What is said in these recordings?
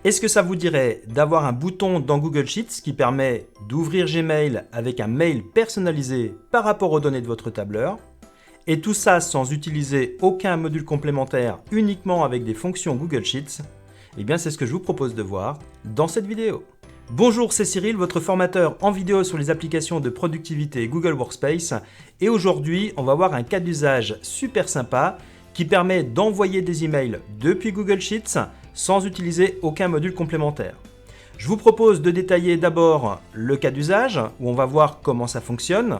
Est-ce que ça vous dirait d'avoir un bouton dans Google Sheets qui permet d'ouvrir Gmail avec un mail personnalisé par rapport aux données de votre tableur, et tout ça sans utiliser aucun module complémentaire, uniquement avec des fonctions Google Sheets? Eh bien c'est ce que je vous propose de voir dans cette vidéo. Bonjour, c'est Cyril, votre formateur en vidéo sur les applications de productivité Google Workspace, et aujourd'hui on va voir un cas d'usage super sympa qui permet d'envoyer des emails depuis Google Sheets sans utiliser aucun module complémentaire. Je vous propose de détailler d'abord le cas d'usage, où on va voir comment ça fonctionne.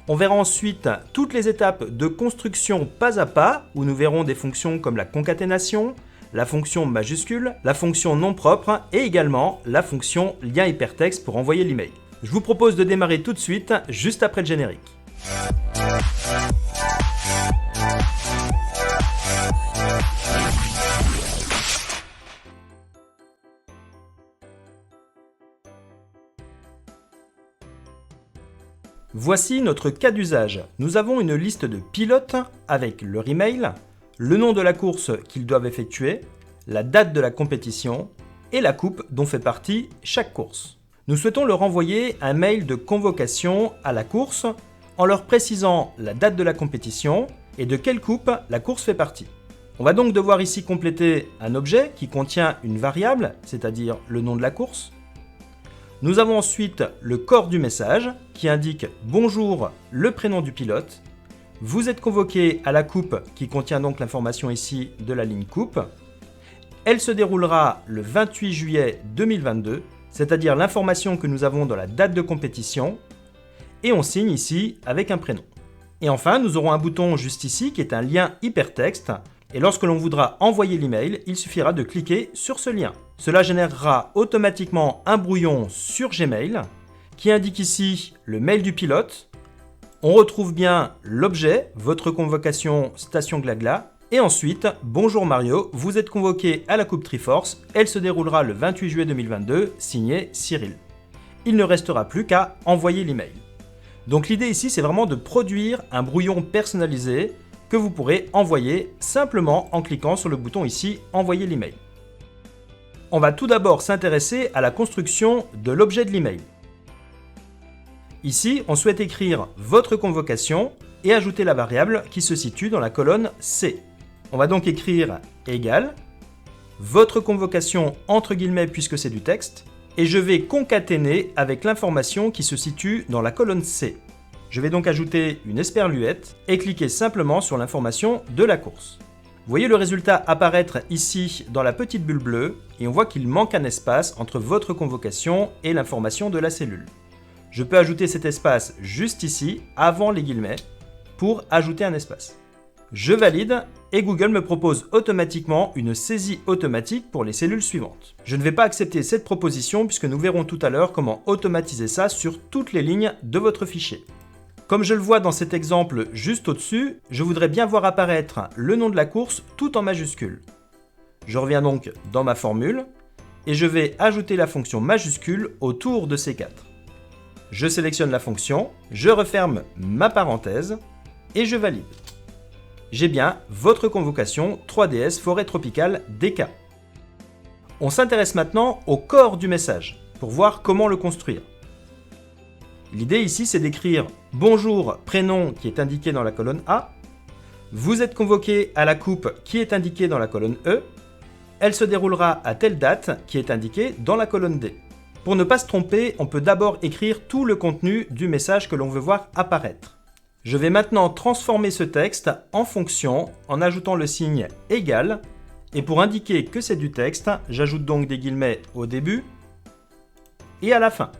On verra ensuite toutes les étapes de construction pas à pas, où nous verrons des fonctions comme la concaténation, la fonction majuscule, la fonction nom propre et également la fonction lien hypertexte pour envoyer l'email. Je vous propose de démarrer tout de suite, juste après le générique. Voici notre cas d'usage. Nous avons une liste de pilotes avec leur email, le nom de la course qu'ils doivent effectuer, la date de la compétition et la coupe dont fait partie chaque course. Nous souhaitons leur envoyer un mail de convocation à la course en leur précisant la date de la compétition et de quelle coupe la course fait partie. On va donc devoir ici compléter un objet qui contient une variable, c'est-à-dire le nom de la course. Nous avons ensuite le corps du message qui indique « Bonjour, le prénom du pilote ». Vous êtes convoqué à la coupe qui contient donc l'information ici de la ligne coupe. Elle se déroulera le 28 juillet 2022, c'est-à-dire l'information que nous avons dans la date de compétition. Et on signe ici avec un prénom. Et enfin, nous aurons un bouton juste ici qui est un lien hypertexte. Et lorsque l'on voudra envoyer l'email, il suffira de cliquer sur ce lien. Cela générera automatiquement un brouillon sur Gmail qui indique ici le mail du pilote. On retrouve bien l'objet, votre convocation station Glagla. Et ensuite, bonjour Mario, vous êtes convoqué à la Coupe Triforce. Elle se déroulera le 28 juillet 2022, signé Cyril. Il ne restera plus qu'à envoyer l'email. Donc l'idée ici, c'est vraiment de produire un brouillon personnalisé que vous pourrez envoyer simplement en cliquant sur le bouton ici « Envoyer l'email ». On va tout d'abord s'intéresser à la construction de l'objet de l'email. Ici, on souhaite écrire votre convocation et ajouter la variable qui se situe dans la colonne C. On va donc écrire égal, votre convocation entre guillemets puisque c'est du texte, et je vais concaténer avec l'information qui se situe dans la colonne C. Je vais donc ajouter une esperluette et cliquer simplement sur l'information de la course. Vous voyez le résultat apparaître ici dans la petite bulle bleue et on voit qu'il manque un espace entre votre convocation et l'information de la cellule. Je peux ajouter cet espace juste ici, avant les guillemets, pour ajouter un espace. Je valide et Google me propose automatiquement une saisie automatique pour les cellules suivantes. Je ne vais pas accepter cette proposition puisque nous verrons tout à l'heure comment automatiser ça sur toutes les lignes de votre fichier. Comme je le vois dans cet exemple juste au-dessus, je voudrais bien voir apparaître le nom de la course tout en majuscule. Je reviens donc dans ma formule et je vais ajouter la fonction majuscule autour de ces quatre. Je sélectionne la fonction, je referme ma parenthèse et je valide. J'ai bien votre convocation 3DS Forêt Tropicale DK. On s'intéresse maintenant au corps du message pour voir comment le construire. L'idée ici, c'est d'écrire « Bonjour, prénom » qui est indiqué dans la colonne A. Vous êtes convoqué à la coupe qui est indiquée dans la colonne E. Elle se déroulera à telle date qui est indiquée dans la colonne D. Pour ne pas se tromper, on peut d'abord écrire tout le contenu du message que l'on veut voir apparaître. Je vais maintenant transformer ce texte en fonction en ajoutant le signe « égal » et pour indiquer que c'est du texte, j'ajoute donc des guillemets au début et à la fin.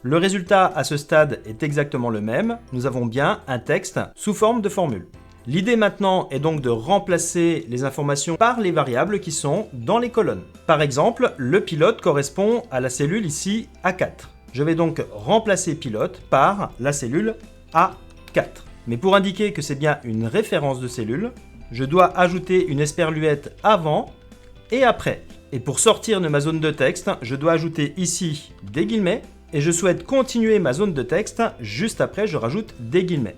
Le résultat à ce stade est exactement le même, nous avons bien un texte sous forme de formule. L'idée maintenant est donc de remplacer les informations par les variables qui sont dans les colonnes. Par exemple, le pilote correspond à la cellule ici A4. Je vais donc remplacer pilote par la cellule A4. Mais pour indiquer que c'est bien une référence de cellule, je dois ajouter une esperluette avant et après. Et pour sortir de ma zone de texte, je dois ajouter ici des guillemets et je souhaite continuer ma zone de texte, juste après je rajoute des guillemets.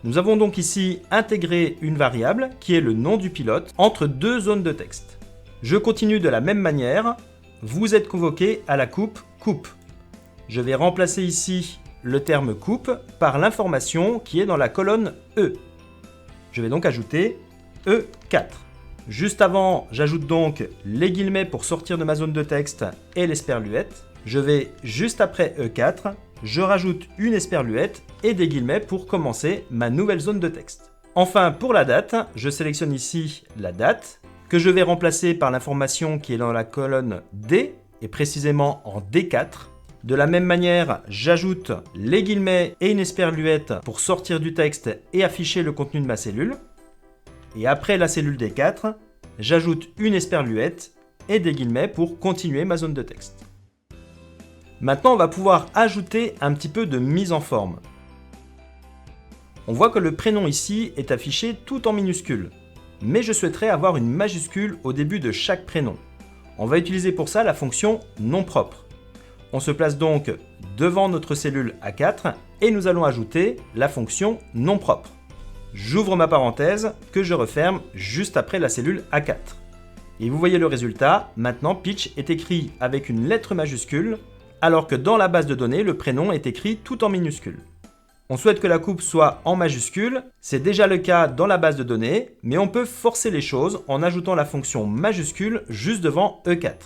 Nous avons donc ici intégré une variable qui est le nom du pilote entre deux zones de texte. Je continue de la même manière vous êtes convoqué à la coupe coupe. Je vais remplacer ici le terme coupe par l'information qui est dans la colonne E. Je vais donc ajouter E4. Juste avant, j'ajoute donc les guillemets pour sortir de ma zone de texte et l'esperluette. Je vais juste après E4, je rajoute une esperluette et des guillemets pour commencer ma nouvelle zone de texte. Enfin, pour la date, je sélectionne ici la date, que je vais remplacer par l'information qui est dans la colonne D, et précisément en D4. De la même manière, j'ajoute les guillemets et une esperluette pour sortir du texte et afficher le contenu de ma cellule. Et après la cellule D4, j'ajoute une esperluette et des guillemets pour continuer ma zone de texte. Maintenant, on va pouvoir ajouter un petit peu de mise en forme. On voit que le prénom ici est affiché tout en minuscules, mais je souhaiterais avoir une majuscule au début de chaque prénom. On va utiliser pour ça la fonction nom propre. On se place donc devant notre cellule A4 et nous allons ajouter la fonction nom propre. J'ouvre ma parenthèse que je referme juste après la cellule A4. Et vous voyez le résultat, maintenant Pitch est écrit avec une lettre majuscule, alors que dans la base de données, le prénom est écrit tout en minuscule. On souhaite que la coupe soit en majuscule, c'est déjà le cas dans la base de données, mais on peut forcer les choses en ajoutant la fonction majuscule juste devant E4.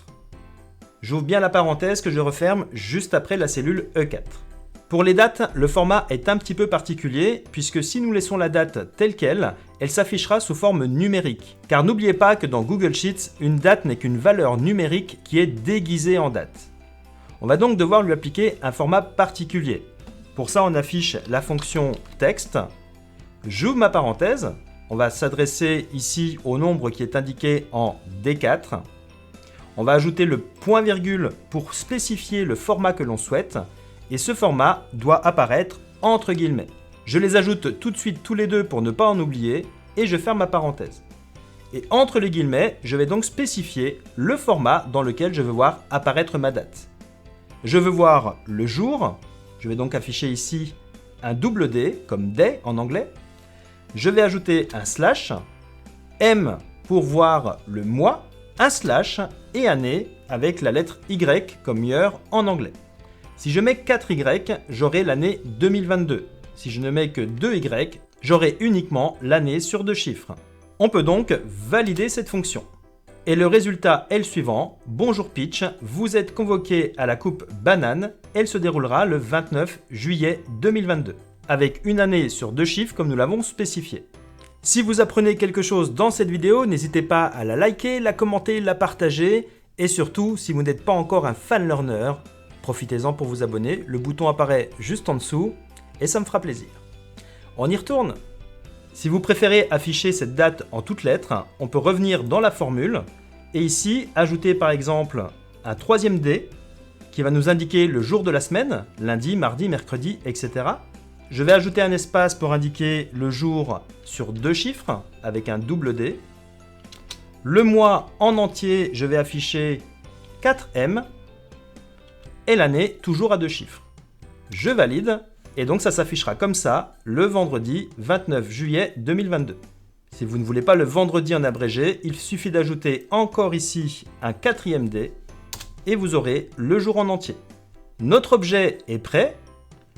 J'ouvre bien la parenthèse que je referme juste après la cellule E4. Pour les dates, le format est un petit peu particulier, puisque si nous laissons la date telle qu'elle, elle s'affichera sous forme numérique. Car n'oubliez pas que dans Google Sheets, une date n'est qu'une valeur numérique qui est déguisée en date. On va donc devoir lui appliquer un format particulier. Pour ça, on affiche la fonction texte. J'ouvre ma parenthèse. On va s'adresser ici au nombre qui est indiqué en D4. On va ajouter le point-virgule pour spécifier le format que l'on souhaite. Et ce format doit apparaître entre guillemets. Je les ajoute tout de suite tous les deux pour ne pas en oublier et je ferme ma parenthèse. Et entre les guillemets, je vais donc spécifier le format dans lequel je veux voir apparaître ma date. Je veux voir le jour, je vais donc afficher ici un double D, comme day en anglais. Je vais ajouter un slash, M pour voir le mois, un slash et année avec la lettre Y comme year en anglais. Si je mets 4Y, j'aurai l'année 2022. Si je ne mets que 2Y, j'aurai uniquement l'année sur 2 chiffres. On peut donc valider cette fonction. Et le résultat est le suivant. Bonjour Pitch, vous êtes convoqué à la coupe banane. Elle se déroulera le 29 juillet 2022, avec une année sur 2 chiffres comme nous l'avons spécifié. Si vous apprenez quelque chose dans cette vidéo, n'hésitez pas à la liker, la commenter, la partager. Et surtout, si vous n'êtes pas encore un fan learner, profitez-en pour vous abonner, le bouton apparaît juste en dessous et ça me fera plaisir. On y retourne. Si vous préférez afficher cette date en toutes lettres, on peut revenir dans la formule et ici ajouter par exemple un troisième D qui va nous indiquer le jour de la semaine, lundi, mardi, mercredi, etc. Je vais ajouter un espace pour indiquer le jour sur 2 chiffres avec un double D. Le mois en entier, je vais afficher 4M. Et l'année toujours à 2 chiffres. Je valide et donc ça s'affichera comme ça le vendredi 29 juillet 2022. Si vous ne voulez pas le vendredi en abrégé, il suffit d'ajouter encore ici un 4e D et vous aurez le jour en entier. Notre objet est prêt,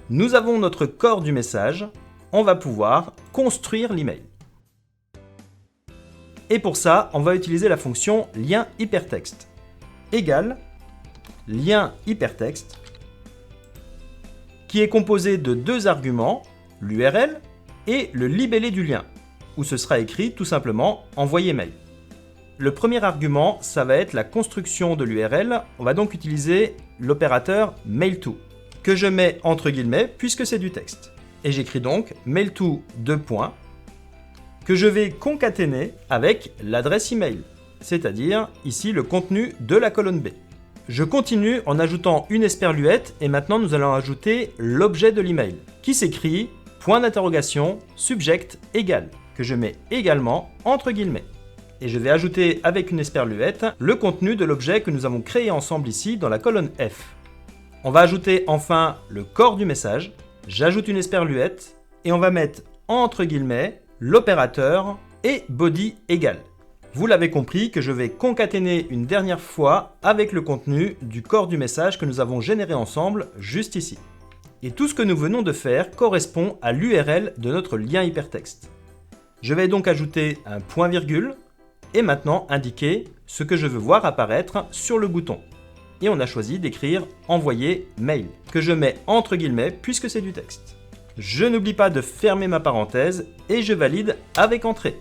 nous avons notre corps du message, on va pouvoir construire l'email. Et pour ça, on va utiliser la fonction lien hypertexte égale lien hypertexte qui est composé de 2 arguments, l'URL et le libellé du lien, où ce sera écrit tout simplement envoyer mail. Le premier argument, ça va être la construction de l'URL. On va donc utiliser l'opérateur mail_to que je mets entre guillemets puisque c'est du texte. Et j'écris donc mail_to que je vais concaténer avec l'adresse email, c'est-à-dire ici le contenu de la colonne B. Je continue en ajoutant une esperluette et maintenant nous allons ajouter l'objet de l'email qui s'écrit point d'interrogation subject égal que je mets également entre guillemets. Et je vais ajouter avec une esperluette le contenu de l'objet que nous avons créé ensemble ici dans la colonne F. On va ajouter enfin le corps du message, j'ajoute une esperluette et on va mettre entre guillemets l'opérateur et body égal. Vous l'avez compris que je vais concaténer une dernière fois avec le contenu du corps du message que nous avons généré ensemble juste ici. Et tout ce que nous venons de faire correspond à l'URL de notre lien hypertexte. Je vais donc ajouter un point-virgule et maintenant indiquer ce que je veux voir apparaître sur le bouton. Et on a choisi d'écrire « Envoyer mail » que je mets entre guillemets puisque c'est du texte. Je n'oublie pas de fermer ma parenthèse et je valide avec Entrée.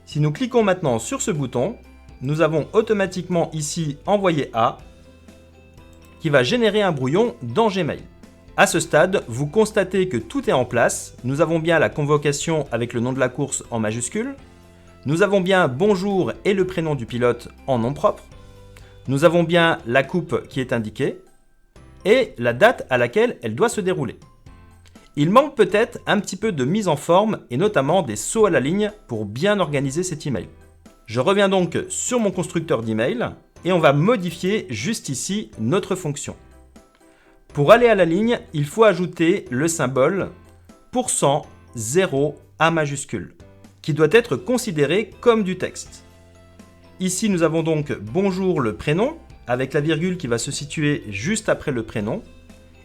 Si nous cliquons maintenant sur ce bouton, nous avons automatiquement ici « Envoyer à » qui va générer un brouillon dans Gmail. À ce stade, vous constatez que tout est en place. Nous avons bien la convocation avec le nom de la course en majuscule. Nous avons bien « Bonjour » et le prénom du pilote en nom propre. Nous avons bien la coupe qui est indiquée et la date à laquelle elle doit se dérouler. Il manque peut-être un petit peu de mise en forme et notamment des sauts à la ligne pour bien organiser cet email. Je reviens donc sur mon constructeur d'email et on va modifier juste ici notre fonction. Pour aller à la ligne, il faut ajouter le symbole %0 A majuscule qui doit être considéré comme du texte. Ici, nous avons donc « Bonjour » le prénom, avec la virgule qui va se situer juste après le prénom.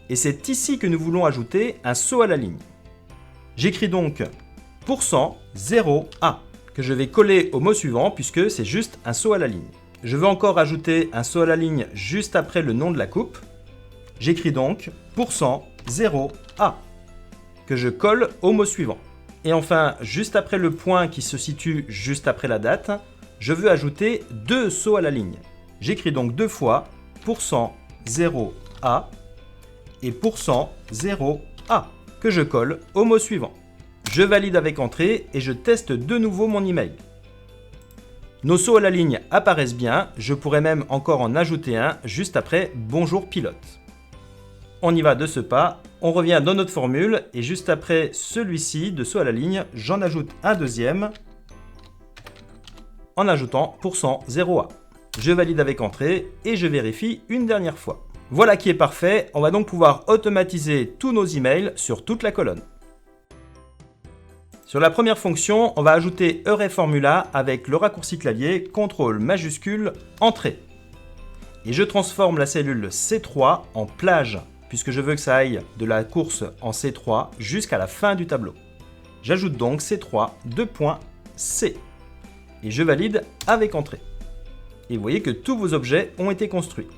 Et c'est ici que nous voulons ajouter un saut à la ligne. J'écris donc %0 A, que je vais coller au mot suivant puisque c'est juste un saut à la ligne. Je veux encore ajouter un saut à la ligne juste après le nom de la coupe. J'écris donc %0 A, que je colle au mot suivant. Et enfin, juste après le point qui se situe juste après la date, je veux ajouter deux sauts à la ligne. J'écris donc deux fois %0 A et %0 A que je colle au mot suivant. Je valide avec Entrée et je teste de nouveau mon email. Nos sauts à la ligne apparaissent bien, je pourrais même encore en ajouter un juste après Bonjour pilote. On y va de ce pas, on revient dans notre formule et juste après celui-ci de saut à la ligne, j'en ajoute un deuxième en ajoutant %0 A. Je valide avec Entrée et je vérifie une dernière fois. Voilà qui est parfait, on va donc pouvoir automatiser tous nos emails sur toute la colonne. Sur la première fonction, on va ajouter Formula avec le raccourci clavier CTRL majuscule Entrée. Et je transforme la cellule C3 en plage, puisque je veux que ça aille de la course en C3 jusqu'à la fin du tableau. J'ajoute donc C3 2.C et je valide avec Entrée. Et vous voyez que tous vos objets ont été construits.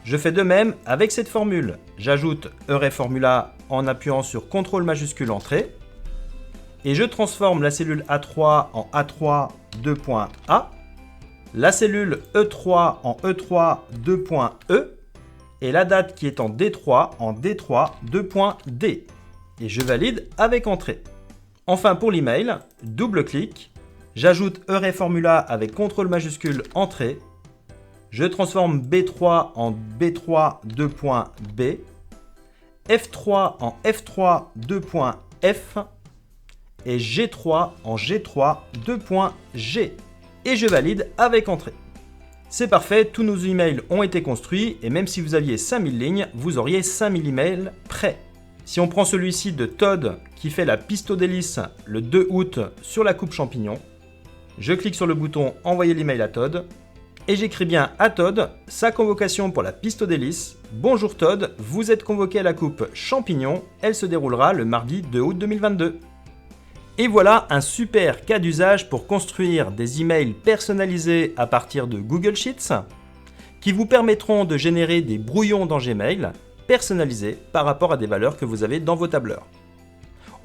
Je fais de même avec cette formule. J'ajoute Formula en appuyant sur CTRL majuscule Entrée. Et je transforme la cellule A3 en A3 2.A, la cellule E3 en E3 2.E, et la date qui est en D3 en D3 2.D. Et je valide avec Entrée. Enfin pour l'email, double-clic, j'ajoute Formula avec CTRL majuscule Entrée. Je transforme B3 en B3 2.B, F3 en F3 2.F et G3 en G3 2.G. Et je valide avec Entrée. C'est parfait, tous nos emails ont été construits et même si vous aviez 5000 lignes, vous auriez 5000 emails prêts. Si on prend celui-ci de Todd qui fait la pisto d'hélice le 2 août sur la coupe champignon, je clique sur le bouton Envoyer l'email à Todd et j'écris bien à Todd sa convocation pour la pisto d'hélice. Bonjour Todd, vous êtes convoqué à la coupe champignon, elle se déroulera le mardi 2 août 2022. Et voilà un super cas d'usage pour construire des emails personnalisés à partir de Google Sheets qui vous permettront de générer des brouillons dans Gmail personnalisés par rapport à des valeurs que vous avez dans vos tableurs.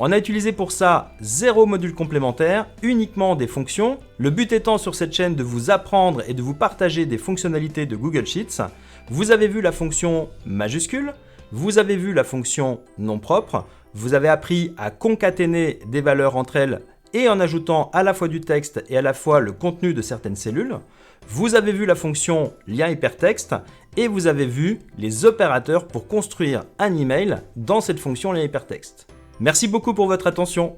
On a utilisé pour ça 0 module complémentaire, uniquement des fonctions. Le but étant sur cette chaîne de vous apprendre et de vous partager des fonctionnalités de Google Sheets. Vous avez vu la fonction majuscule, vous avez vu la fonction nom propre. Vous avez appris à concaténer des valeurs entre elles et en ajoutant à la fois du texte et à la fois le contenu de certaines cellules. Vous avez vu la fonction lien hypertexte et vous avez vu les opérateurs pour construire un email dans cette fonction lien hypertexte. Merci beaucoup pour votre attention.